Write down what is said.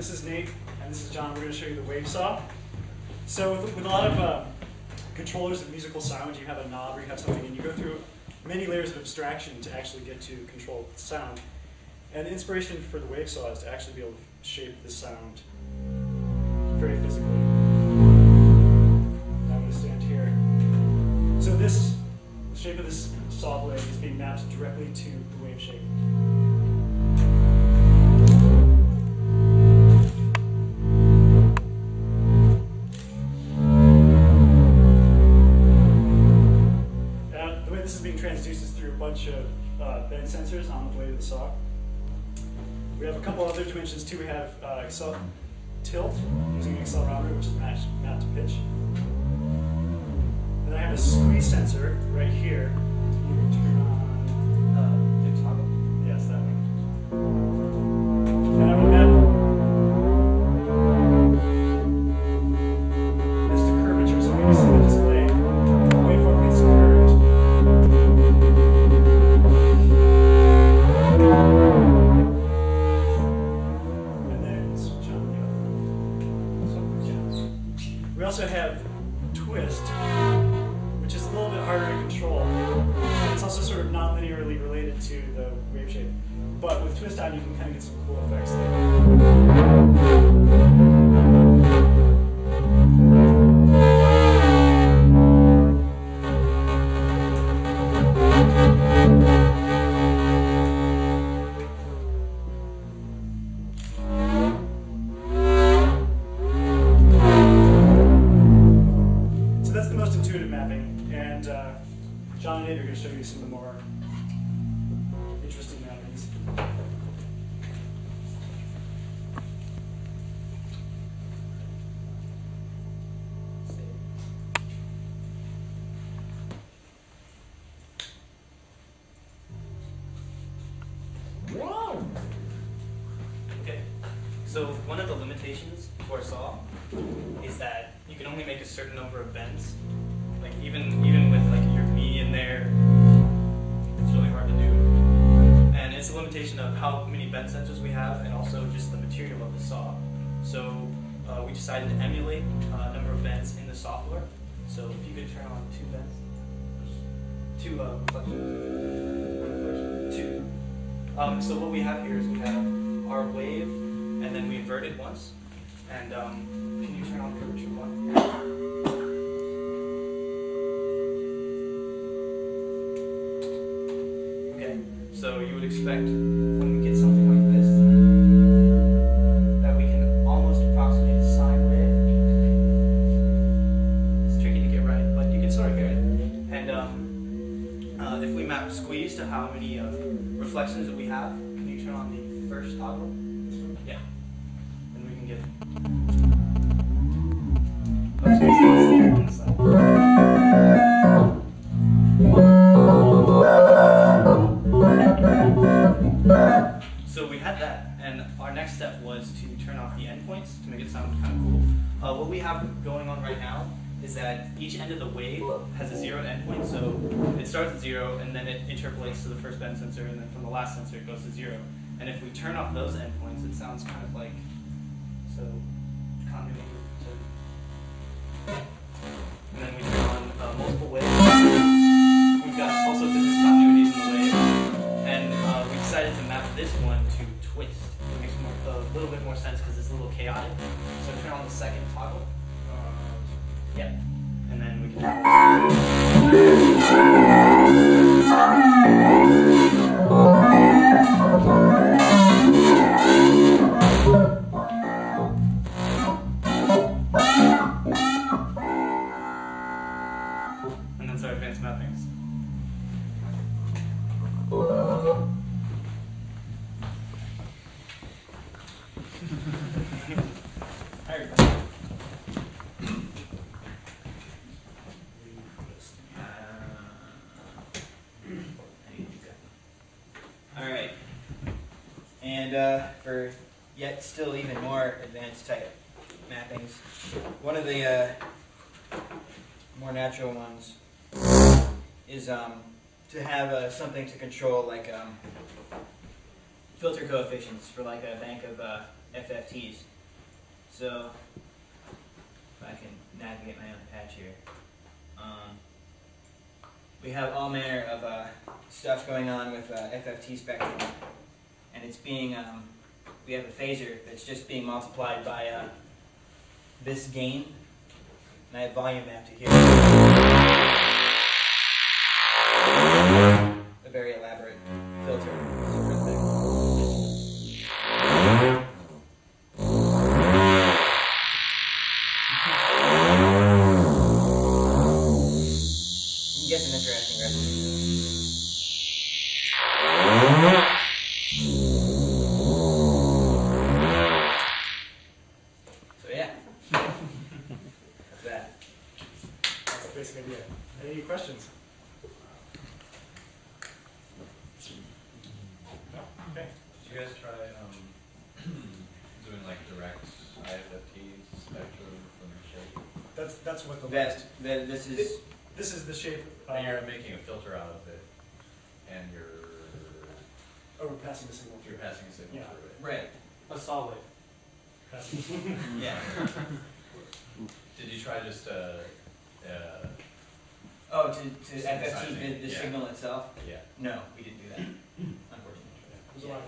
this is Nate, and this is John. We're going to show you the WaveSaw. So with a lot of controllers of musical sound, you have a knob or you have something, and you go through many layers of abstraction to actually get to control the sound. And the inspiration for the WaveSaw is to actually be able to shape the sound very physically. I'm going to stand here. So the shape of this saw blade is being mapped directly to the wave shape. The way this is being transduced is through a bunch of bend sensors on the blade of the saw. We have a couple other dimensions too. We have tilt using an accelerometer, which is mapped to pitch. And then I have a squeeze sensor right here. You can turn on big toggle. Yes, that one. And I'm going to map this to curvature. So when you see the display, the waveform gets curved. And then switch on the other one. We also have twist, which is a little bit harder to control. And it's also sort of non-linearly related to the wave shape. But with twist on, you can kind of get some cool effects there. So that's the most intuitive mapping, and John and Nate are going to show you some of the more interesting mappings. Okay, so one of the limitations to our saw is that you can only make a certain number of bends. Like even with like your V in there, it's really hard to do. And it's a limitation of how many bend sensors we have, and also just the material of the saw. So we decided to emulate a number of bends in the software. So if you could turn on two bends, two reflections, two. So what we have here is we have our wave, and then we invert it once. And can you turn on curvature one? Okay, so you would expect when we get something like this that we can almost approximate a sine wave. It's tricky to get right, but you can sort of get it. And if we map squeeze to how many reflections that we have, can you turn on the first toggle? Yeah. And we can get So we had that, and our next step was to turn off the endpoints to make it sound kind of cool. What we have going on right now is that each end of the wave has a zeroed endpoint, so it starts at 0, and then it interpolates to the first bend sensor, and then from the last sensor it goes to 0. And if we turn off those endpoints, it sounds kind of like, so, continuity. And then we turn on multiple waves. We've got all sorts of discontinuities in the wave. And we decided to map this one to twist. It makes a little bit more sense because it's a little chaotic. So turn on the second toggle. Yeah. And then we can and that's our advanced mappings. Alright, and for yet still even more advanced type mappings, one of the more natural ones is to have something to control like filter coefficients for like a bank of FFTs. So, if I can navigate my own patch here. We have all manner of stuff going on with FFT spectrum, and it's being, we have a phasor that's just being multiplied by this gain, and I have volume mapped to here. A very elaborate filter sort of thing. You can get some interesting recipes. So yeah, that's that. That's the basic idea. Any questions? No? Okay. Did you guys try doing like direct IFFT spectrum from the shape? That's what the This is the shape. And you're making a filter out of it, and you're We're passing the signal through. passing a signal Yeah. through it. right. A saw wave. Passing. Yeah. Did you try just Oh, to FFT Synthesizing, the yeah. signal itself? yeah? No, we didn't do that, unfortunately. There's a lot of